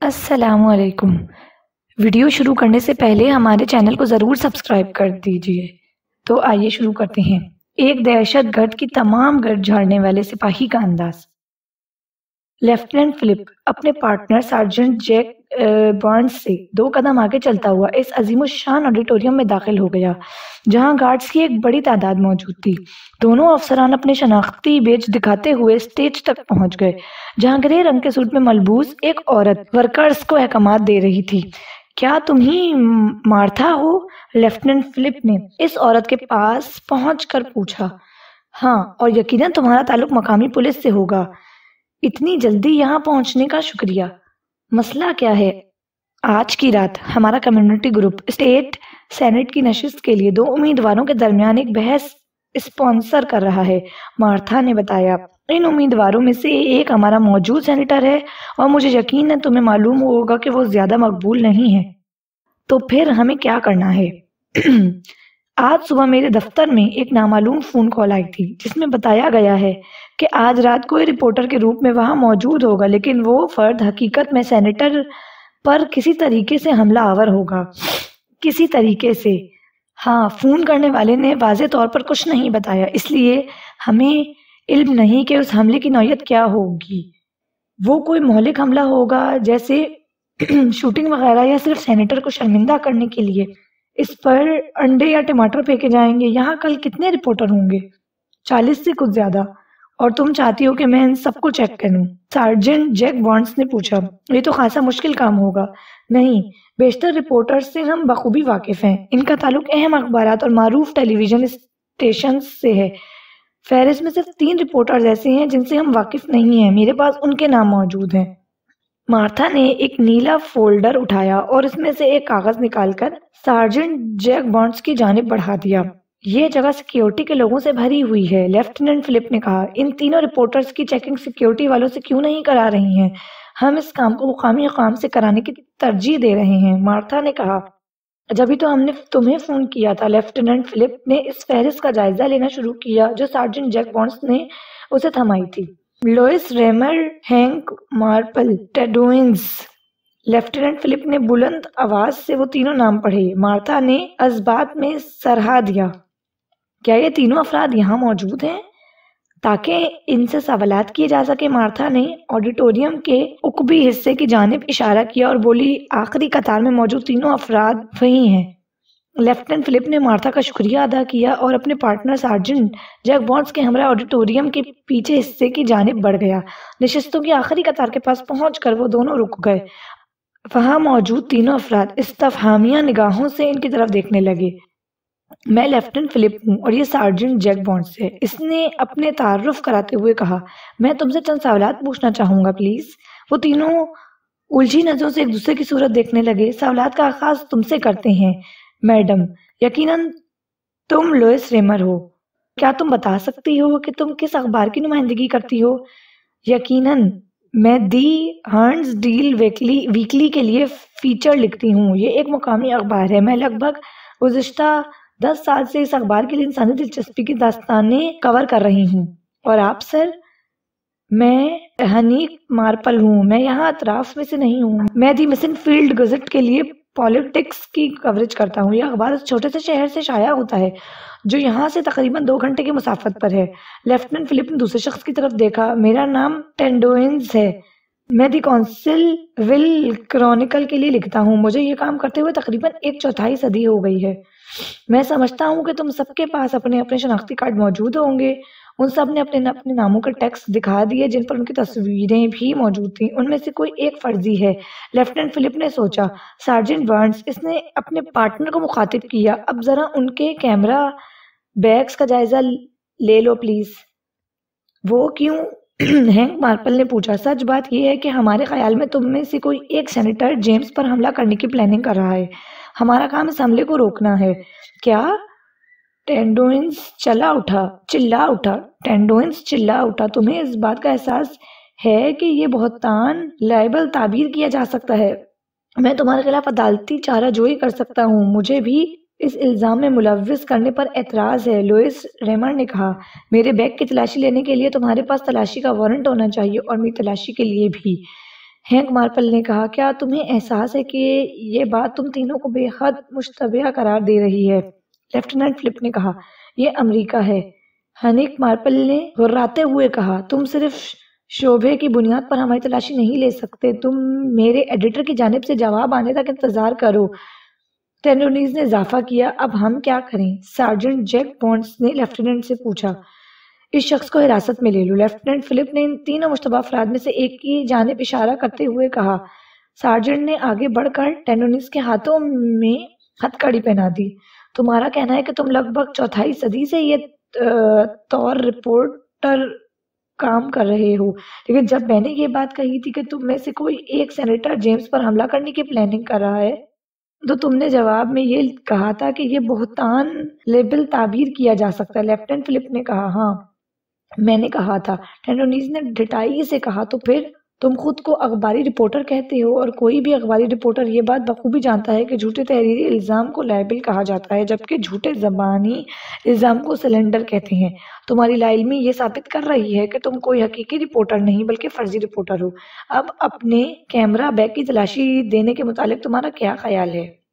अस्सलामुअलैकुम। वीडियो शुरू करने से पहले हमारे चैनल को ज़रूर सब्सक्राइब कर दीजिए। तो आइए शुरू करते हैं। एक दहशतगर्द की तमाम गर्द झाड़ने वाले सिपाही का अंदाज। लेफ्टिनेंट फिलिप अपने पार्टनर सार्जेंट जैक बर्न्स से 2 कदम आगे चलता हुआ इस अजीमुशान ऑडिटोरियम में दाखिल हो गया, जहां गार्ड्स की एक बड़ी तादाद मौजूद थी। दोनों अफसरान अपने शनाख्ती बैज दिखाते हुए स्टेज तक पहुंच गए, जहां ग्रे रंग के सूट में मलबूस एक औरत वर्कर्स को अहकामात दे रही थी। क्या तुम ही मार्था हो? लेफ्टिनेंट फिलिप ने इस औरत के पास पहुंचकर पूछा। हाँ, और यकीनन तुम्हारा ताल्लुक मकामी पुलिस से होगा। इतनी जल्दी यहाँ पहुंचने का शुक्रिया। मसला क्या है? आज की रात हमारा कम्युनिटी ग्रुप स्टेट सेनेट की नशिस्त के लिए 2 उम्मीदवारों के दरमियान एक बहस स्पॉन्सर कर रहा है, मार्था ने बताया। इन उम्मीदवारों में से एक हमारा मौजूद सेनेटर है और मुझे यकीन है तुम्हें मालूम होगा कि वो ज्यादा मकबूल नहीं है। तो फिर हमें क्या करना है? आज सुबह मेरे दफ्तर में एक नामालूम फोन कॉल आई थी, जिसमें बताया गया है कि आज रात कोई रिपोर्टर के रूप में वहां मौजूद होगा, लेकिन वो फर्द हकीकत में सेनेटर पर किसी तरीके से हमला आवर होगा। किसी तरीके से? हाँ, फोन करने वाले ने वाज़े तौर पर कुछ नहीं बताया, इसलिए हमें इल्म नहीं कि उस हमले की नौयत क्या होगी। वो कोई मौलिक हमला होगा, जैसे शूटिंग वगैरह, या सिर्फ सेनेटर को शर्मिंदा करने के लिए इस पर अंडे या टमाटर फेंके जाएंगे? यहाँ कल कितने रिपोर्टर होंगे? 40 से कुछ ज्यादा। और तुम चाहती हो कि मैं इन सबको चेक करूं? सार्जेंट जैक बॉन्ड्स ने पूछा। ये तो खासा मुश्किल काम होगा। नहीं, बेशतर रिपोर्टर्स से हम बखूबी वाकिफ हैं। इनका ताल्लुक अहम अखबारात और मारूफ टेलीविजन स्टेशन से है। फहरिस्त में सिर्फ 3 रिपोर्टर्स ऐसे हैं जिनसे हम वाकिफ नहीं हैं। मेरे पास उनके नाम मौजूद हैं। मार्था ने एक नीला फोल्डर उठाया और इसमें से एक कागज निकालकर सार्जेंट जैक बॉन्ड्स की जानिब बढ़ा दिया। ये जगह सिक्योरिटी के लोगों से भरी हुई है, लेफ्टिनेंट फिलिप ने कहा। इन तीनों रिपोर्टर्स की चेकिंग सिक्योरिटी वालों से क्यों नहीं करा रही हैं? हम इस काम को मुकामी काम से कराने की तरजीह दे रहे हैं, मार्था ने कहा। जभी तो हमने तुम्हें फोन किया था। लेफ्टिनेंट फिलिप ने इस फहरिस्त का जायजा लेना शुरू किया जो सार्जेंट जैक बॉन्ड्स ने उसे थमाई थी। Lois Remer, Hank Marple, Ted Owens. Lieutenant Philip ने बुलंद आवाज से वो तीनों नाम पढ़े। मार्था ने अज़बात में सरहा दिया। क्या ये तीनों अफराद यहाँ मौजूद हैं ताकि इनसे सवालात किए जा सके? मार्था ने ऑडिटोरियम के उकबी हिस्से की जानिब इशारा किया और बोली, आखिरी कतार में मौजूद तीनों अफराद वही हैं। लेफ्टिनेंट फिलिप ने मार्था का शुक्रिया अदा किया और अपने पार्टनर सार्जेंट जैक बॉन्ड्स के हमरा ऑडिटोरियम के पीछे हिस्से की जानिब बढ़ गया। नशिस्तों की आखिरी कतार के पास पहुंचकर वो दोनों रुक गए। वहां मौजूद तीनों अफराद इस्तफहामिया निगाहों से इनकी तरफ देखने लगे। मैं लेफ्टिनेंट फिलिप हूँ और ये सार्जेंट जैक बॉन्ड्स है, इसने अपने तारुफ कराते हुए कहा। मैं तुमसे चंद सवालात पूछना चाहूंगा, प्लीज। वो तीनों उलझी नजरों से एक दूसरे की सूरत देखने लगे। सवालात का आगाज तुमसे करते हैं, मैडम। यकीनन तुम लोइस रेमर हो। क्या तुम बता सकती हो कि तुम किस अखबार की नुमाइंदगी करती हो? यकीनन मैं दी हर्न्सडील वीकली के लिए फीचर लिखती हूँ। ये एक मुकामी अखबार है। मैं लगभग गुज़िश्ता 10 साल से इस अखबार के लिए इंसानी दिलचस्पी की दास्तानें कवर कर रही हूँ। और आप सर? मैं हनीक मार्पल हूँ। मैं यहाँ अतराफ में से नहीं हूँ। मैं दी मिशन फील्ड गजट के लिए पॉलिटिक्स की कवरेज करता हूँ। यह अखबार उस छोटे से शहर से शाया होता है जो यहाँ से तकरीबन 2 घंटे की मुसाफत पर है। लेफ्टिनेंट फिलिप ने दूसरे शख्स की तरफ देखा। मेरा नाम टेड-ओवेंस है। मैं दी काउंसिल विल क्रॉनिकल के लिए लिखता हूँ। मुझे ये काम करते हुए तकरीबन 1/4 सदी हो गई है। मैं समझता हूँ कि तुम सबके पास अपने अपने शनाख्ती कार्ड मौजूद होंगे। उन सब ने अपने अपने नामों के टेक्स्ट दिखा दिए, जिन पर उनकी तस्वीरें भी मौजूद थीं। उनमें से कोई एक फर्जी है। लेफ्टिनेंट फिलिप ने सोचा। सार्जेंट बर्न्स, इसने अपने पार्टनर को मुखातिब किया। अब जरा उनके कैमरा बैग्स का जायजा ले लो, प्लीज। वो क्यों? हैंक मार्पल ने पूछा। सच बात यह है कि हमारे ख्याल में तुम में से कोई एक सेनेटर जेम्स पर हमला करने की प्लानिंग कर रहा है। हमारा काम इस हमले को रोकना है। क्या? टेड-ओवेंस चिल्ला उठा। तुम्हें इस बात का एहसास है कि ये बहुतान लायबल ताबीर किया जा सकता है? मैं तुम्हारे खिलाफ अदालती चाराजोई कर सकता हूँ। मुझे भी इस इल्जाम में मुलव्विस करने पर एतराज है, लोइस रेमर ने कहा। मेरे बैग की तलाशी लेने के लिए तुम्हारे पास तलाशी का वारंट होना चाहिए और मेरी तलाशी के लिए भी। हैंक मार्पल ने कहा, क्या तुम्हें एहसास है कि ये बात तुम तीनों को बेहद मुश्तबह करार दे रही है? लेफ्टिनेंट फिलिप ने कहा, यह अमेरिका है। हैंक मार्पल ने घुर्राते हुए कहा, तुम सिर्फ शोभे की बुनियाद पर हमारी तलाशी नहीं ले सकते। तुम मेरे एडिटर की जानिब से जवाब आने तक इंतजार करो। टेनोनीज ने इजाफा किया, अब हम क्या करें? सार्जेंट जैक बॉन्ड्स ने लेफ्टिनेंट से पूछा, इस शख्स को हिरासत में ले लो। लेफ्टिनेंट फिलिप ने इन तीनों मुश्तबा अफराद में से एक की जानिब इशारा करते हुए कहा। सार्जेंट ने आगे बढ़कर टेनोनिस के हाथों में हथकड़ी पहना दी। तुम्हारा कहना है कि तुम लगभग चौथाई सदी से ये तौर रिपोर्टर काम कर रहे हो, लेकिन जब मैंने ये बात कही थी कि तुम में से कोई एक सेनेटर जेम्स पर हमला करने की प्लानिंग कर रहा है, तो तुमने जवाब में ये कहा था कि ये बहुतान लेबल ताबीर किया जा सकता है। लेफ्टिनेंट फिलिप ने कहा, हाँ मैंने कहा था। टेनोनीज ने ढिठाई से कहा, तो फिर तुम खुद को अखबारी रिपोर्टर कहते हो, और कोई भी अखबारी रिपोर्टर ये बात बखूबी जानता है कि झूठे तहरीरी इल्जाम को लाइबिल कहा जाता है, जबकि झूठे जबानी इल्जाम को सिलेंडर कहते हैं। तुम्हारी लाइल्मी ये साबित कर रही है कि तुम कोई हकीकी रिपोर्टर नहीं बल्कि फर्जी रिपोर्टर हो। अब अपने कैमरा बैग की तलाशी देने के मुतालिक तुम्हारा क्या ख्याल है?